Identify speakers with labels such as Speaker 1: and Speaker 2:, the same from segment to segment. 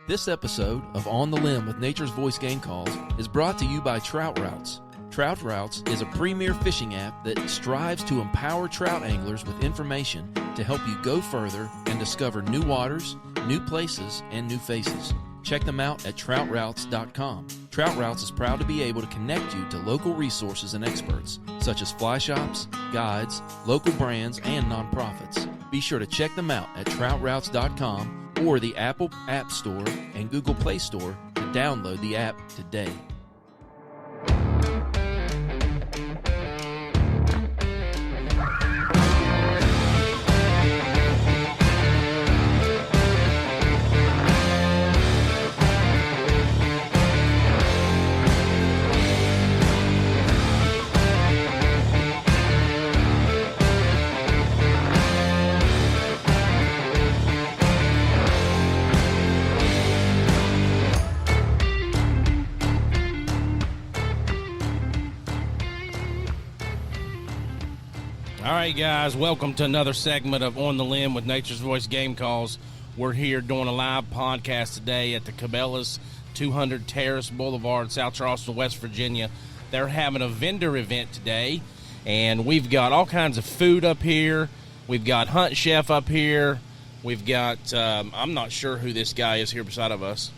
Speaker 1: This episode of On the Limb with Nature's Voice Game Calls is brought to you by Trout Routes. Trout Routes is a premier fishing app that strives to empower trout anglers with information to help you go further and discover new waters, new places, and new faces. Check them out at troutroutes.com. Trout Routes is proud to be able to connect you to local resources and experts, such as fly shops, guides, local brands, and nonprofits. Be sure to check them out at troutroutes.com or the Apple App Store and Google Play Store to download the app today.
Speaker 2: All right, guys, welcome to another segment of On the Limb with Nature's Voice Game Calls. We're here doing a live podcast today at the Cabela's 200 Terrace Boulevard, South Charleston, West Virginia. They're having a vendor event today, and we've got all kinds of food up here. We've got Hunt Chef up here. We've got, I'm not sure who this guy is here beside of us,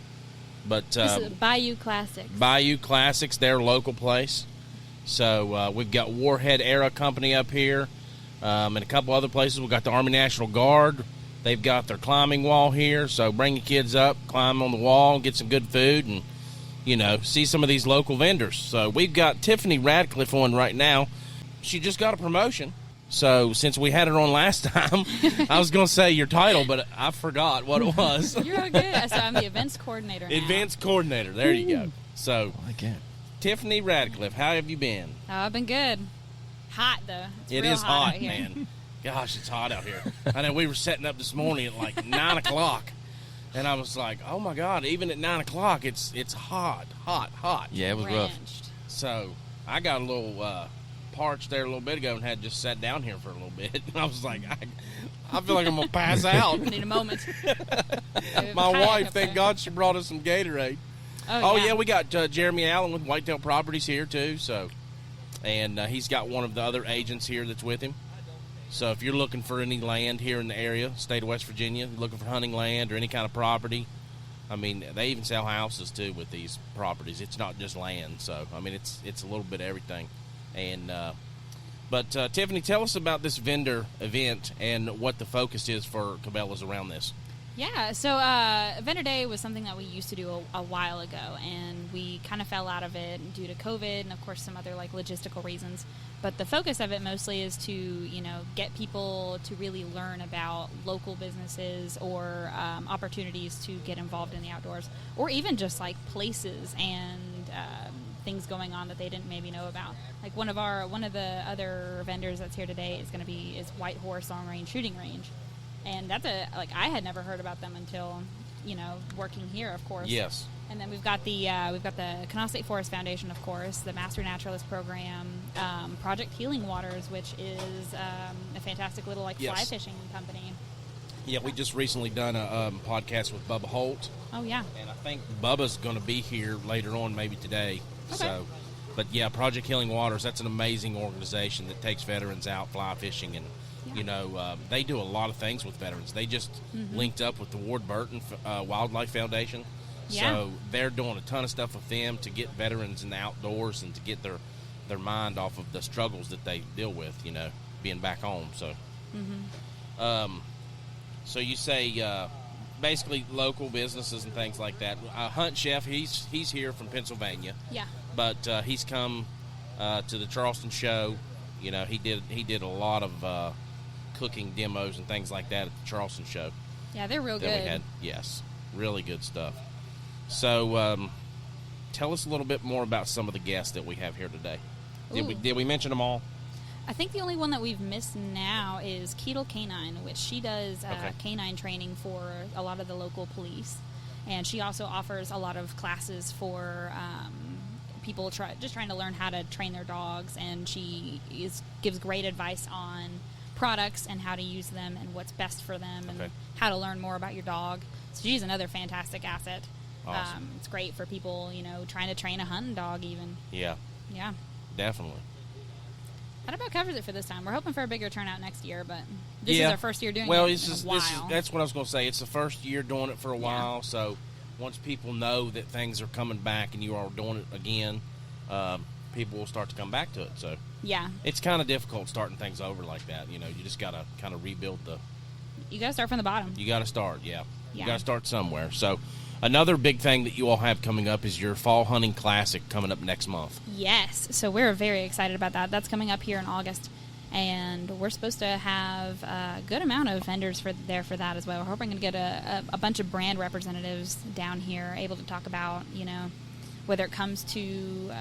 Speaker 2: but
Speaker 3: this is Bayou Classics.
Speaker 2: Bayou Classics, their local place. So we've got Warhead Era Company up here. And a couple other places. We've got the Army National Guard. They've got their climbing wall here. So bring your kids up, climb on the wall, get some good food, and, you know, see some of these local vendors. So we've got Tiffany Radcliffe on right now. She just got a promotion. So since we had her on last time, I was going to say your title, but I forgot what it was.
Speaker 3: You're all good. So I'm the events coordinator now.
Speaker 2: Events coordinator. There you go. So
Speaker 1: I like it.
Speaker 2: Tiffany Radcliffe, how have you been?
Speaker 3: Oh, I've been good. Hot, though.
Speaker 2: It
Speaker 3: real
Speaker 2: is hot,
Speaker 3: out here.
Speaker 2: man. Gosh, it's hot out here. I know we were setting up this morning at like 9 o'clock, and I was like, oh, my God, even at 9 o'clock, it's hot.
Speaker 1: Yeah, it was rough.
Speaker 3: Drenched.
Speaker 2: So I got a little parched there a little bit ago and had just sat down here for a little bit. And I was like, I feel like I'm going to pass out.
Speaker 3: Need a moment.
Speaker 2: My wife, thank God she brought us some Gatorade. Oh, yeah, we got Jeremy Allen with Whitetail Properties here, too, so... And he's got one of the other agents here that's with him. So if you're looking for any land here in the area, state of West Virginia, looking for hunting land or any kind of property, I mean, they even sell houses, too, with these properties. It's not just land. So, I mean, it's a little bit of everything. And But, Tiffany, tell us about this vendor event and what the focus is for Cabela's around this.
Speaker 3: Yeah, so Vendor Day was something that we used to do a while ago, and we kind of fell out of it due to COVID and, of course, some other, like, logistical reasons. But the focus of it mostly is to, you know, get people to really learn about local businesses or opportunities to get involved in the outdoors, or even just, like, places and things going on that they didn't maybe know about. Like, one of the other vendors that's here today is White Horse Long Range Shooting Range. And that's I had never heard about them until, you know, working here, of course.
Speaker 2: Yes.
Speaker 3: And then we've got the Kanawha State Forest Foundation, of course, the Master Naturalist Program, Project Healing Waters, which is a fantastic little fly fishing company.
Speaker 2: Yeah, we just recently done a podcast with Bubba Holt.
Speaker 3: Oh yeah.
Speaker 2: And I think Bubba's going to be here later on, maybe today.
Speaker 3: Okay.
Speaker 2: So, but yeah, Project Healing Waters. That's an amazing organization that takes veterans out fly fishing and. Yeah. You know, they do a lot of things with veterans. They just linked up with the Ward Burton Wildlife Foundation.
Speaker 3: Yeah.
Speaker 2: So they're doing a ton of stuff with them to get veterans in the outdoors and to get their mind off of the struggles that they deal with, you know, being back home. So, so you say basically local businesses and things like that. Hunt Chef, he's here from Pennsylvania.
Speaker 3: Yeah.
Speaker 2: But he's come to the Charleston show. You know, he did a lot of cooking demos and things like that at the Charleston show.
Speaker 3: Yeah, they're real good.
Speaker 2: We had, yes, really good stuff. So, tell us a little bit more about some of the guests that we have here today. Did we mention them all?
Speaker 3: I think the only one that we've missed now is Ketel Canine, which she does canine training for a lot of the local police, and she also offers a lot of classes for people just trying to learn how to train their dogs, and she gives great advice on products and how to use them and what's best for them and
Speaker 2: Okay.
Speaker 3: how to learn more about your dog. So she's another fantastic asset.
Speaker 2: Awesome.
Speaker 3: It's great for people, trying to train a hunting dog even.
Speaker 2: Yeah,
Speaker 3: Yeah.
Speaker 2: definitely.
Speaker 3: That about covers it for this time. We're hoping for a bigger turnout next year, but this is
Speaker 2: Yeah.
Speaker 3: our first year doing
Speaker 2: Well,
Speaker 3: it
Speaker 2: this
Speaker 3: in
Speaker 2: is
Speaker 3: a while.
Speaker 2: that's what I was going to say. It's the first year doing it for a while, so once people know that things are coming back and you are doing it again, people will start to come back to it. So
Speaker 3: Yeah.
Speaker 2: it's kind of difficult starting things over like that. You just got to kind of rebuild
Speaker 3: You got to start from the bottom.
Speaker 2: You got to start, yeah. You
Speaker 3: Yeah.
Speaker 2: got to start somewhere. So another big thing that you all have coming up is your Fall Hunting Classic coming up next month.
Speaker 3: Yes. So we're very excited about that. That's coming up here in August. And we're supposed to have a good amount of vendors for that as well. We're hoping to get a bunch of brand representatives down here able to talk about, whether it comes to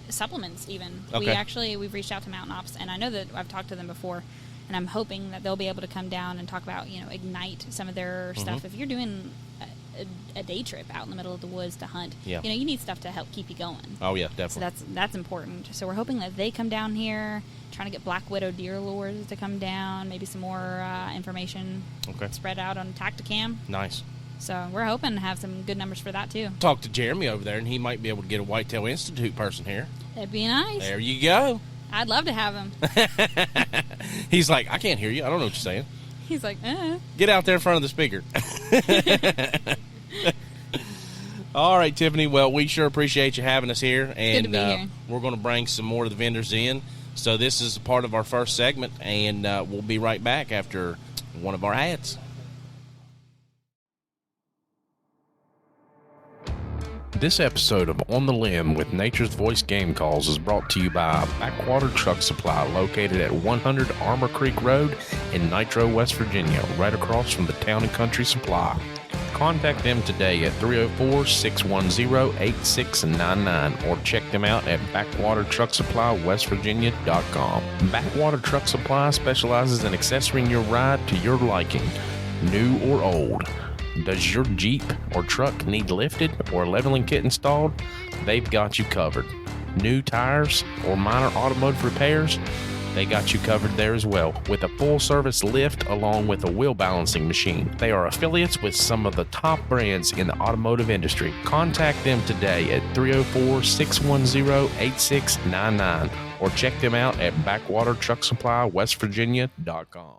Speaker 3: supplements even.
Speaker 2: Okay.
Speaker 3: We've reached out to Mountain Ops, and I know that I've talked to them before, and I'm hoping that they'll be able to come down and talk about, Ignite some of their stuff. If you're doing a day trip out in the middle of the woods to hunt,
Speaker 2: Yeah.
Speaker 3: you need stuff to help keep you going.
Speaker 2: Oh, yeah,
Speaker 3: So
Speaker 2: definitely.
Speaker 3: that's important. So we're hoping that they come down here, trying to get Black Widow deer lures to come down, maybe some more information
Speaker 2: Okay.
Speaker 3: spread out on Tacticam.
Speaker 2: Nice.
Speaker 3: So we're hoping to have some good numbers for that too.
Speaker 2: Talk to Jeremy over there, and he might be able to get a Whitetail Institute person here.
Speaker 3: That'd be nice.
Speaker 2: There you go.
Speaker 3: I'd love to have him.
Speaker 2: He's like, I can't hear you. I don't know what you're saying.
Speaker 3: He's like,
Speaker 2: Get out there in front of the speaker. All right, Tiffany. Well, we sure appreciate you having us here, and
Speaker 3: good to be here.
Speaker 2: we're going to bring some more of the vendors in. So this is a part of our first segment, and we'll be right back after one of our ads.
Speaker 4: This episode of On the Limb with Nature's Voice Game Calls is brought to you by Backwater Truck Supply, located at 100 Armor Creek Road in Nitro, West Virginia, right across from the Town & Country Supply. Contact them today at 304-610-8699 or check them out at backwatertrucksupply.westvirginia.com. Backwater Truck Supply specializes in accessorying your ride to your liking, new or old. Does your Jeep or truck need lifted or a leveling kit installed? They've got you covered. New tires or minor automotive repairs? They got you covered there as well, with a full-service lift along with a wheel balancing machine. They are affiliates with some of the top brands in the automotive industry. Contact them today at 304-610-8699 or check them out at backwatertrucksupply.westvirginia.com.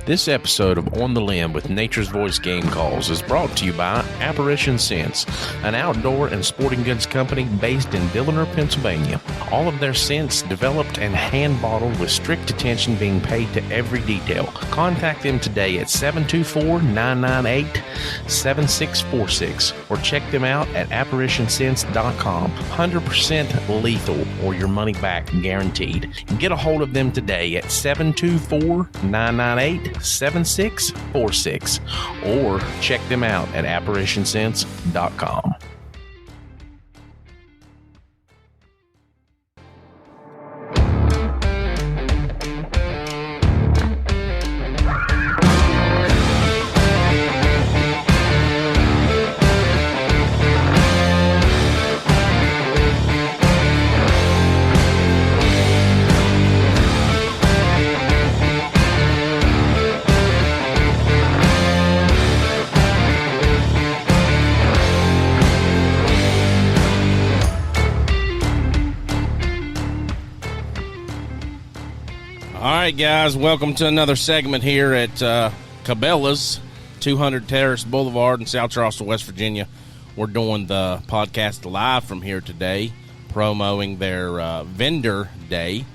Speaker 4: This episode of On the Limb with Nature's Voice Game Calls is brought to you by Apparition Scents, an outdoor and sporting goods company based in Dilliner, Pennsylvania. All of their scents developed and hand bottled with strict attention being paid to every detail. Contact them today at 724-998-7646 or check them out at apparitionscents.com. 100% lethal or your money back guaranteed. Get a hold of them today at 724-998-7646 or check them out at apparitionsense.com.
Speaker 2: All right, guys, welcome to another segment here at Cabela's, 200 Terrace Boulevard in South Charleston, West Virginia. We're doing the podcast live from here today, promoting their vendor day.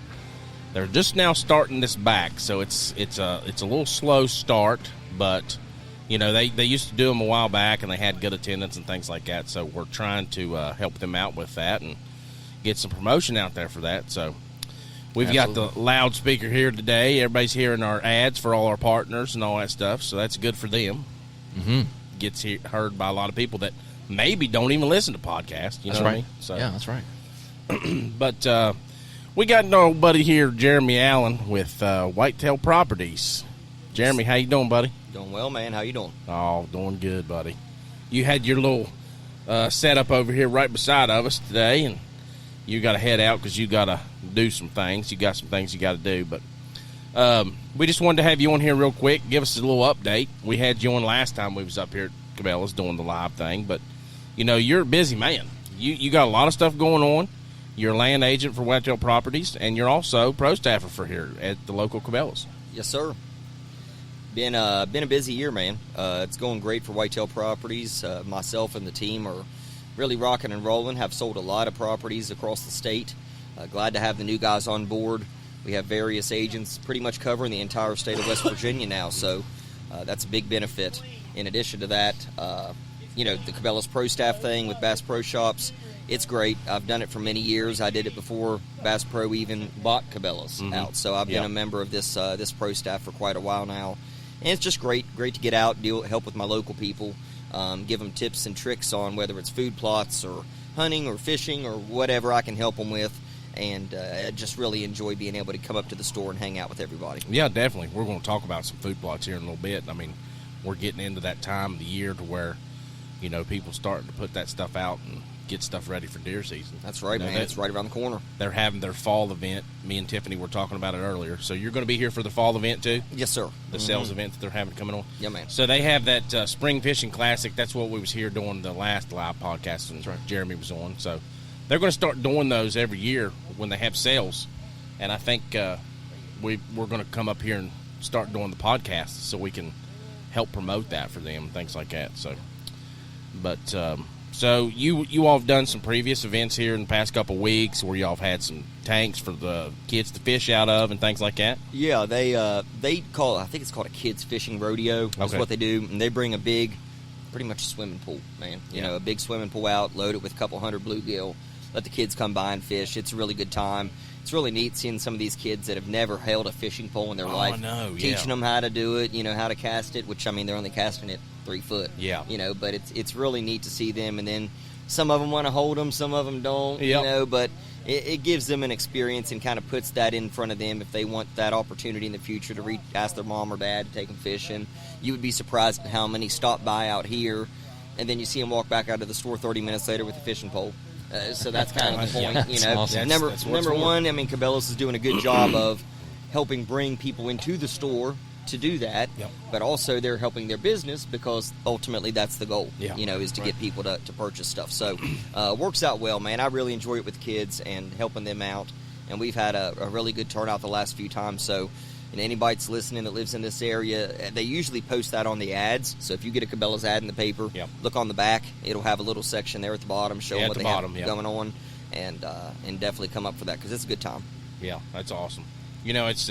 Speaker 2: They're just now starting this back, so it's a little slow start, but you know they used to do them a while back and they had good attendance and things like that. So we're trying to help them out with that and get some promotion out there for that. So we've got the loudspeaker here today. Everybody's hearing our ads for all our partners and all that stuff, so that's good for them.
Speaker 1: Mm-hmm.
Speaker 2: Gets heard by a lot of people that maybe don't even listen to podcasts. You know what I mean? So,
Speaker 1: yeah, that's right.
Speaker 2: but We got an old buddy here, Jeremy Allen, with Whitetail Properties. Jeremy, how you doing, buddy?
Speaker 5: Doing well, man. How you doing?
Speaker 2: Oh, doing good, buddy. You had your little setup over here right beside of us today, and you got to head out because you got to do some things. You got some things you got to do, but we just wanted to have you on here real quick, give us a little update. We had you on last time we was up here at Cabela's doing the live thing, but, you know, you're a busy man. You got a lot of stuff going on. You're a land agent for Whitetail Properties, and you're also pro staffer for here at the local Cabela's.
Speaker 5: Yes, sir. Been a busy year, man. It's going great for Whitetail Properties. Myself and the team are really rocking and rolling. Have sold a lot of properties across the state. Glad to have the new guys on board. We have various agents pretty much covering the entire state of West Virginia now, so that's a big benefit. In addition to that, the Cabela's Pro Staff thing with Bass Pro Shops, it's great. I've done it for many years. I did it before Bass Pro even bought Cabela's out, so I've been a member of this Pro Staff for quite a while now. And it's just great to get out, help with my local people, give them tips and tricks on whether it's food plots or hunting or fishing or whatever I can help them with. And I just really enjoy being able to come up to the store and hang out with everybody.
Speaker 2: Yeah, definitely. We're going to talk about some food plots here in a little bit. I mean, we're getting into that time of the year to where, you know, people starting to put that stuff out and get stuff ready for deer season.
Speaker 5: That's right, man. It's right around the corner.
Speaker 2: They're having their fall event. Me and Tiffany were talking about it earlier. So you're going to be here for the fall event too?
Speaker 5: Yes, sir.
Speaker 2: The sales event that they're having coming on?
Speaker 5: Yeah, man.
Speaker 2: So they have that Spring Fishing Classic. That's what we was here doing the last live podcast when Jeremy was on. So they're going to start doing those every year when they have sales. And I think we're going to come up here and start doing the podcast so we can help promote that for them and things like that. So, but so you all have done some previous events here in the past couple of weeks where y'all have had some tanks for the kids to fish out of and things like that?
Speaker 5: Yeah, they call it, I think it's called a kids fishing rodeo. That's what they do. And they bring a big, pretty much a swimming pool, man. You know, a big swimming pool out, load it with a couple hundred bluegill, let the kids come by and fish. It's a really good time. It's really neat seeing some of these kids that have never held a fishing pole in their life. Teaching them how to do it, you know, how to cast it, which, I mean, they're only casting it 3 foot.
Speaker 2: Yeah.
Speaker 5: You know, but it's really neat to see them. And then some of them want to hold them, some of them don't, you know, but it gives them an experience and kind of puts that in front of them if they want that opportunity in the future to ask their mom or dad to take them fishing. You would be surprised at how many stop by out here, and then you see them walk back out of the store 30 minutes later with a fishing pole. So that's kind of the point, you know.
Speaker 2: Awesome.
Speaker 5: Number one, I mean, Cabela's is doing a good job of helping bring people into the store to do that, but also they're helping their business because ultimately that's the goal, you know, is to get people to purchase stuff. So works out well, man. I really enjoy it with the kids and helping them out, and we've had a really good turnout the last few times. So, and anybody that's listening that lives in this area, they usually post that on the ads. So if you get a Cabela's ad in the paper, look on the back. It'll have a little section there at the bottom showing what they have going on, and definitely come up for that because it's a good time.
Speaker 2: Yeah, that's awesome. You know, it's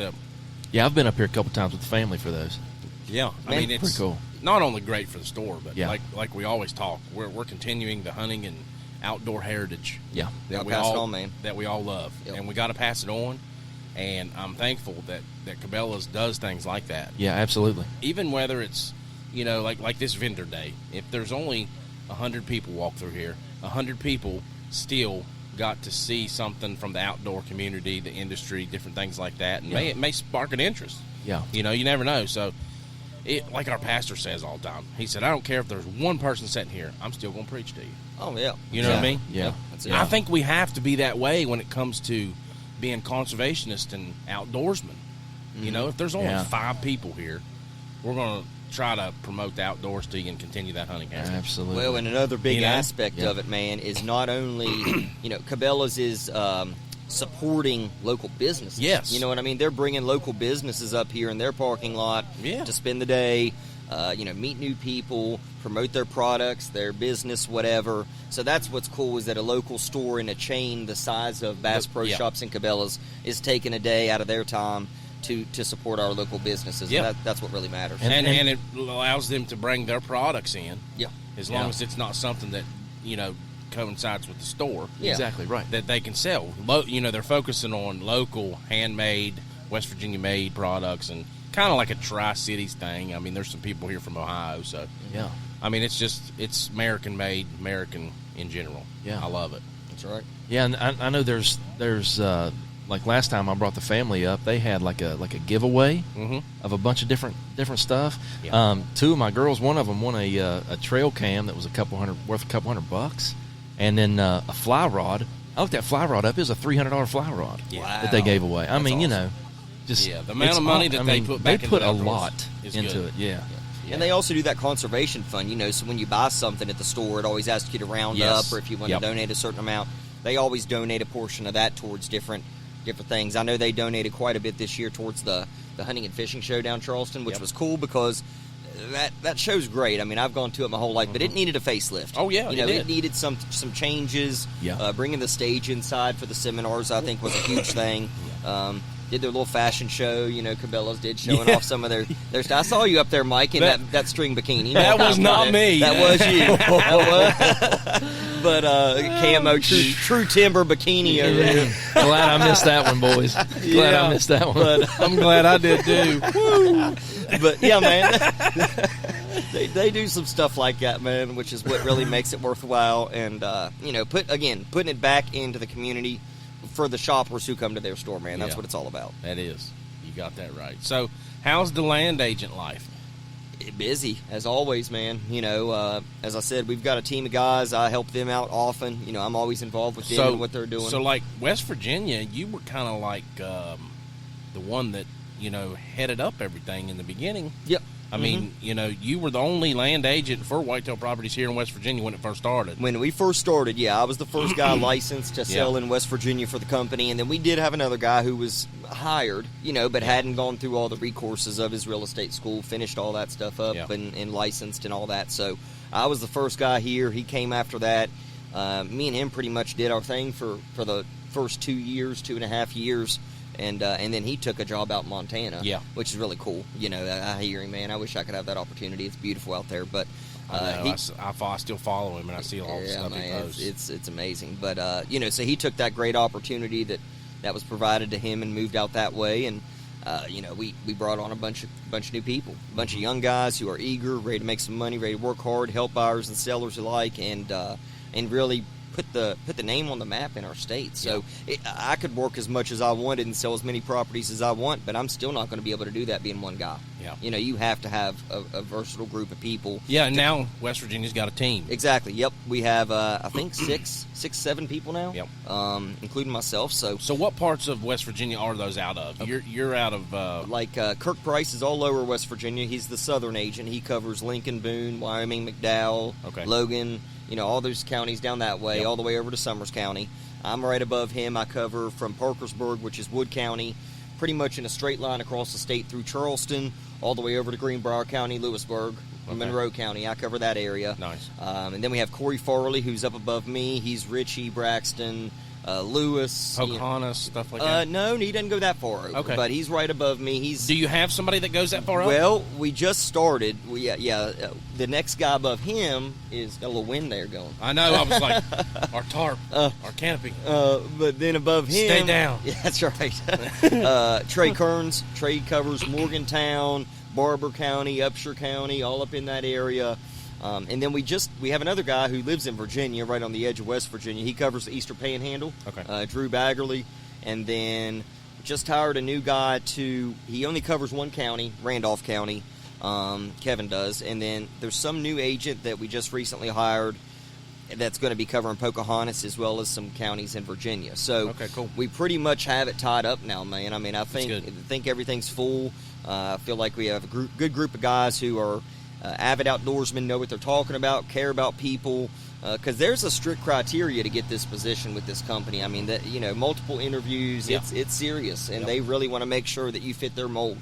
Speaker 1: yeah, I've been up here a couple times with the family for those.
Speaker 2: Yeah, I mean, it's
Speaker 1: pretty cool.
Speaker 2: Not only great for the store, but like we always talk, we're continuing the hunting and outdoor heritage.
Speaker 1: Yeah,
Speaker 2: that we all love, and we got to pass it on. And I'm thankful that Cabela's does things like that.
Speaker 1: Yeah, absolutely.
Speaker 2: Even whether it's, you know, like this vendor day, if there's only 100 people walk through here, 100 people still got to see something from the outdoor community, the industry, different things like that, and it may spark an interest.
Speaker 1: Yeah.
Speaker 2: You know, you never know. So, like our pastor says all the time, he said, I don't care if there's one person sitting here, I'm still going to preach to you.
Speaker 5: Oh, yeah.
Speaker 2: You know what I mean?
Speaker 1: Yeah.
Speaker 5: That's it.
Speaker 2: I think we have to be that way when it comes to being conservationist and outdoorsmen. You know, if there's only 5 people here, we're going to try to promote the outdoors to you and continue that hunting habit.
Speaker 1: Absolutely.
Speaker 5: Well, and another big aspect of it, man, is not only, you know, Cabela's is supporting local businesses.
Speaker 2: Yes.
Speaker 5: You know what I mean? They're bringing local businesses up here in their parking lot to spend the day, you know, meet new people, promote their products, their business, whatever. So that's what's cool is that a local store in a chain the size of Bass Pro Shops and Cabela's is taking a day out of their time to support our local businesses.
Speaker 2: Yeah.
Speaker 5: And that's what really matters.
Speaker 2: And it allows them to bring their products in.
Speaker 5: Yeah.
Speaker 2: As long as it's not something that, you know, coincides with the store.
Speaker 5: Yeah.
Speaker 1: Exactly right.
Speaker 2: That they can sell. You know, they're focusing on local, handmade, West Virginia-made products and kind of like a Tri-Cities thing. I mean, there's some people here from Ohio, so.
Speaker 1: Yeah.
Speaker 2: I mean, it's American-made, American in general.
Speaker 1: Yeah.
Speaker 2: I love it.
Speaker 5: That's right.
Speaker 1: Yeah, and I know there's like last time I brought the family up, they had like a giveaway of a bunch of different stuff.
Speaker 2: Yeah.
Speaker 1: Two of my girls, one of them won a trail cam that was worth a couple $100, and then a fly rod. I looked that fly rod up. It was a $300 fly rod that they gave away. I mean,
Speaker 2: awesome.
Speaker 1: just
Speaker 2: the amount of money that they put back
Speaker 1: they put
Speaker 2: into
Speaker 1: a
Speaker 2: the
Speaker 1: lot into
Speaker 2: good.
Speaker 1: it. Yeah.
Speaker 5: And they also do that conservation fund, so when you buy something at the store, it always asks you to round up, or if you want to donate a certain amount, they always donate a portion of that towards different things. I know they donated quite a bit this year towards the hunting and fishing show down Charleston, which was cool because that show's great. I mean, I've gone to it my whole life, but it needed a facelift.
Speaker 2: Oh, yeah,
Speaker 5: it needed some changes.
Speaker 1: Yeah.
Speaker 5: Bringing the stage inside for the seminars, I think, was a huge thing. Did their little fashion show, Cabela's did, showing off some of their stuff. I saw you up there, Mike, in that string bikini.
Speaker 2: That was not me.
Speaker 5: That was you. That was. But camo, true timber bikini over there.
Speaker 1: Glad I missed that one, boys. Glad I missed that one.
Speaker 5: But
Speaker 2: I'm glad I did too. Woo.
Speaker 5: But yeah, man, they do some stuff like that, man, which is what really makes it worthwhile. And putting it back into the community for the shoppers who come to their store, man. That's what it's all about.
Speaker 2: That is. You got that right. So, how's the land agent life?
Speaker 5: Busy, as always, man. As I said, we've got a team of guys. I help them out often. I'm always involved with them and what they're doing.
Speaker 2: So, like West Virginia, you were kind of like the one that, headed up everything in the beginning.
Speaker 5: Yep.
Speaker 2: I mean, you were the only land agent for Whitetail Properties here in West Virginia when it first started.
Speaker 5: When we first started, I was the first guy licensed to sell in West Virginia for the company, and then we did have another guy who was hired, but hadn't gone through all the recourses of his real estate school, finished all that stuff up and licensed and all that. So I was the first guy here. He came after that. Me and him pretty much did our thing for the first 2.5 years. And then he took a job out in Montana, which is really cool. I hear him, man. I wish I could have that opportunity. It's beautiful out there. But
Speaker 2: I still follow him, and I see all the stuff he posts.
Speaker 5: It's amazing. But so he took that great opportunity that was provided to him and moved out that way. And we brought on a bunch of new people, a bunch of young guys who are eager, ready to make some money, ready to work hard, help buyers and sellers alike, and really put the name on the map in our state. So I could work as much as I wanted and sell as many properties as I want, but I'm still not going to be able to do that being one guy.
Speaker 2: Yeah.
Speaker 5: You have to have a versatile group of people.
Speaker 2: Yeah, and now West Virginia's got a team.
Speaker 5: Exactly. Yep. We have I think 7 people now.
Speaker 2: Yep.
Speaker 5: Including myself. So
Speaker 2: what parts of West Virginia are those out of? You're out of
Speaker 5: Kirk Price is all lower West Virginia. He's the southern agent. He covers Lincoln, Boone, Wyoming, McDowell, Logan. All those counties down that way, all the way over to Summers County. I'm right above him. I cover from Parkersburg, which is Wood County, pretty much in a straight line across the state through Charleston, all the way over to Greenbrier County, Lewisburg, Monroe County. I cover that area.
Speaker 2: Nice.
Speaker 5: And then we have Corey Farley, who's up above me. He's Ritchie, Braxton, Lewis,
Speaker 2: Pocahontas, stuff like that.
Speaker 5: No, he doesn't go that far over.
Speaker 2: Okay.
Speaker 5: But he's right above me.
Speaker 2: Do you have somebody that goes that far up?
Speaker 5: Well, we just started. The next guy above him is got a little wind there going.
Speaker 2: I know. I was like, our tarp, our canopy.
Speaker 5: But then above him,
Speaker 2: stay down.
Speaker 5: Yeah, that's right. Trey Kearns. Trey covers Morgantown, Barber County, Upshur County, all up in that area. And then we have another guy who lives in Virginia, right on the edge of West Virginia. He covers the Eastern Panhandle.
Speaker 2: Okay.
Speaker 5: Drew Baggerly. And then just hired a new guy he only covers one county, Randolph County. Kevin does. And then there's some new agent that we just recently hired that's going to be covering Pocahontas as well as some counties in Virginia. So
Speaker 2: okay, cool.
Speaker 5: We pretty much have it tied up now, man. I mean, I think everything's full. I feel like we have a good group of guys who are avid outdoorsmen, know what they're talking about, care about people, because there's a strict criteria to get this position with this company. I mean, multiple interviews, it's serious, and they really want to make sure that you fit their mold,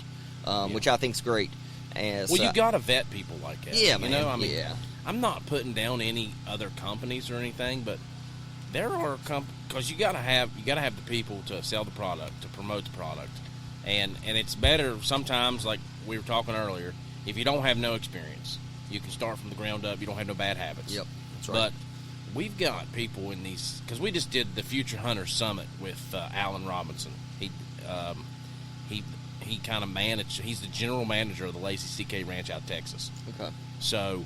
Speaker 5: which I think's great. And
Speaker 2: you got to vet people like that.
Speaker 5: Yeah, man.
Speaker 2: I'm not putting down any other companies or anything, but there are because you got to have the people to sell the product, to promote the product, and it's better sometimes, like we were talking earlier. If you don't have no experience, you can start from the ground up. You don't have no bad habits.
Speaker 5: Yep, that's right.
Speaker 2: But we've got people in these, because we just did the Future Hunter Summit with Alan Robinson. He kind of managed. He's the general manager of the Lazy CK Ranch out of Texas.
Speaker 5: Okay.
Speaker 2: So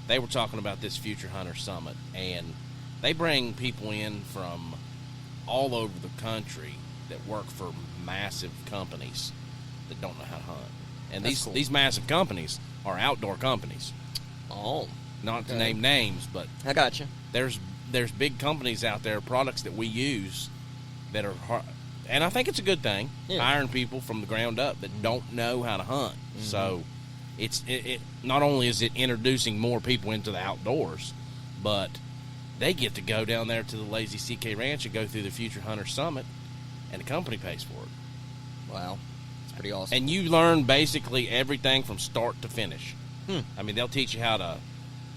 Speaker 2: they were talking about this Future Hunter Summit, and they bring people in from all over the country that work for massive companies that don't know how to hunt. And
Speaker 5: That's cool.
Speaker 2: these massive companies are outdoor companies.
Speaker 5: Oh,
Speaker 2: Not to name names, but
Speaker 5: I got you.
Speaker 2: there's big companies out there, products that we use that are hard, and I think it's a good thing, hiring people from the ground up that don't know how to hunt. So it not only is it introducing more people into the outdoors, but they get to go down there to the Lazy CK Ranch and go through the Future Hunter Summit, and the company pays for it.
Speaker 5: Wow, it's pretty awesome.
Speaker 2: And you learn basically everything from start to finish. I mean, they'll teach you how to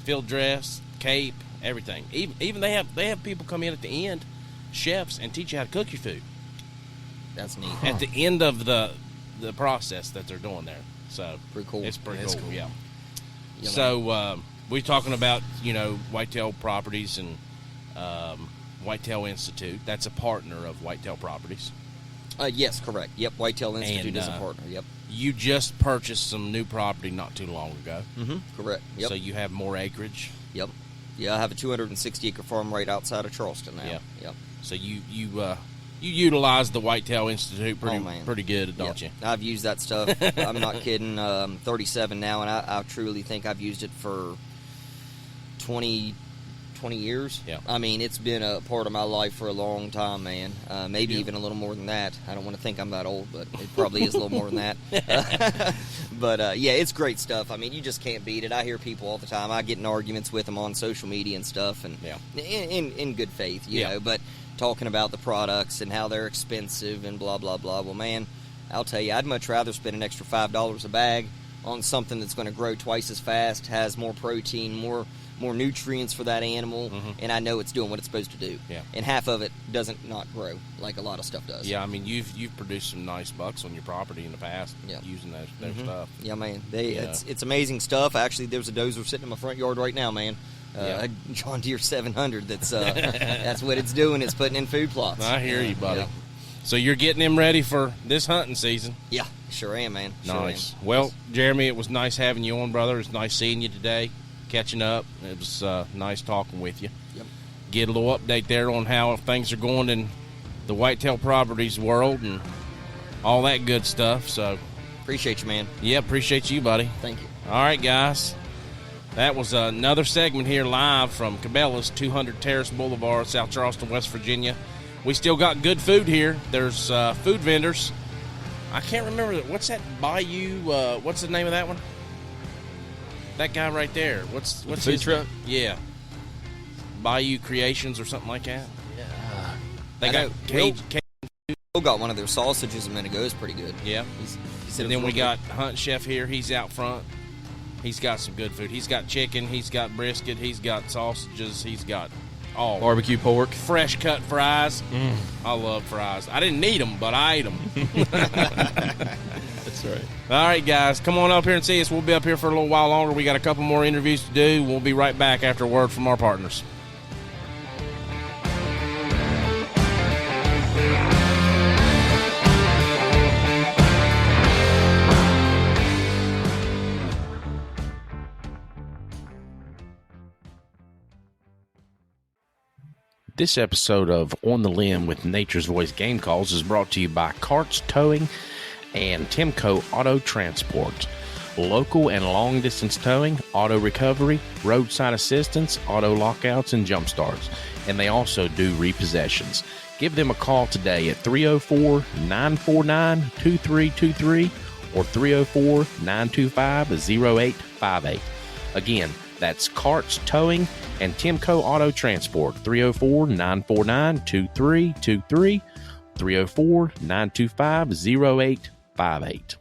Speaker 2: field dress, cape, everything. Even they have people come in at the end, chefs, and teach you how to cook your food.
Speaker 5: That's neat.
Speaker 2: At the end of the process that they're doing there. So
Speaker 5: Pretty cool.
Speaker 2: It's pretty
Speaker 5: That's
Speaker 2: cool.
Speaker 5: cool.
Speaker 2: Yeah.
Speaker 5: Yeah,
Speaker 2: So we're talking about Whitetail Properties and Whitetail Institute. That's a partner of Whitetail Properties.
Speaker 5: Yes, correct. Yep, Whitetail Institute
Speaker 2: And,
Speaker 5: is a partner. Yep.
Speaker 2: You just purchased some new property not too long ago.
Speaker 5: Correct. Yep.
Speaker 2: So you have more acreage.
Speaker 5: Yep. Yeah, I have a 260-acre farm right outside of Charleston now.
Speaker 2: Yeah.
Speaker 5: Yep.
Speaker 2: So you utilize the Whitetail Institute pretty good, don't you?
Speaker 5: I've used that stuff. I'm not kidding. 37 now, and I truly think I've used it for 20 years.
Speaker 2: Yeah.
Speaker 5: I mean, it's been a part of my life for a long time, man. Maybe even a little more than that. I don't want to think I'm that old, but it probably is a little more than that. But, yeah, it's great stuff. I mean, you just can't beat it. I hear people all the time. I get in arguments with them on social media and stuff, and in good faith, you know, but talking about the products and how they're expensive and blah, blah, blah. Well, man, I'll tell you, I'd much rather spend an extra $5 a bag on something that's going to grow twice as fast, has more protein, more nutrients for that animal, and I know it's doing what it's supposed to do.
Speaker 2: Yeah.
Speaker 5: And half of it doesn't not grow like a lot of stuff does.
Speaker 2: Yeah, I mean, you've produced some nice bucks on your property in the past using their stuff.
Speaker 5: Yeah, man. It's amazing stuff. Actually, there's a dozer sitting in my front yard right now, man. A John Deere 700 that's what it's doing. It's putting in food plots.
Speaker 2: I hear you, buddy.
Speaker 5: Yeah.
Speaker 2: So you're getting them ready for this hunting season.
Speaker 5: Yeah, sure am, man.
Speaker 2: Nice.
Speaker 5: Sure am.
Speaker 2: Well, Jeremy, it was nice having you on, brother. It was nice seeing you today, catching up. It was nice talking with you.
Speaker 5: Yep.
Speaker 2: Get a little update there on how things are going in the Whitetail Properties world and all that good stuff. So
Speaker 5: Appreciate you, man.
Speaker 2: yeah, appreciate you, buddy.
Speaker 5: Thank you.
Speaker 2: All right, guys. That was another segment here live from Cabela's 200 Terrace Boulevard, South Charleston, West Virginia. We still got good food here. There's food vendors. I can't remember. What's that Bayou? What's the name of that one? That guy right there. What's
Speaker 1: food
Speaker 2: his
Speaker 1: truck?
Speaker 2: Yeah. Bayou Creations or something like that.
Speaker 1: Yeah.
Speaker 2: They
Speaker 5: I
Speaker 2: got
Speaker 5: know.
Speaker 2: cage.
Speaker 5: Will got one of their sausages a minute ago. It's pretty good.
Speaker 2: Yeah.
Speaker 5: He said
Speaker 2: And
Speaker 5: it
Speaker 2: then
Speaker 5: was
Speaker 2: we
Speaker 5: real
Speaker 2: got Hunt Chef here. He's out front. He's got some good food. He's got chicken. He's got brisket. He's got sausages. He's got all
Speaker 1: Barbecue pork.
Speaker 2: fresh cut fries. I love fries. I didn't need them, but I ate them.
Speaker 1: That's right.
Speaker 2: All right, guys, come on up here and see us. We'll be up here for a little while longer. We got a couple more interviews to do. We'll be right back after a word from our partners.
Speaker 4: This episode of On the Limb with Nature's Voice Game Calls is brought to you by Carts Towing and Timco Auto Transport. Local and long distance towing, auto recovery, roadside assistance, auto lockouts, and jump starts. And they also do repossessions. Give them a call today at 304-949-2323 or 304-925-0858. Again, that's Carts Towing and Timco Auto Transport, 304-949-2323, 304-925-0858.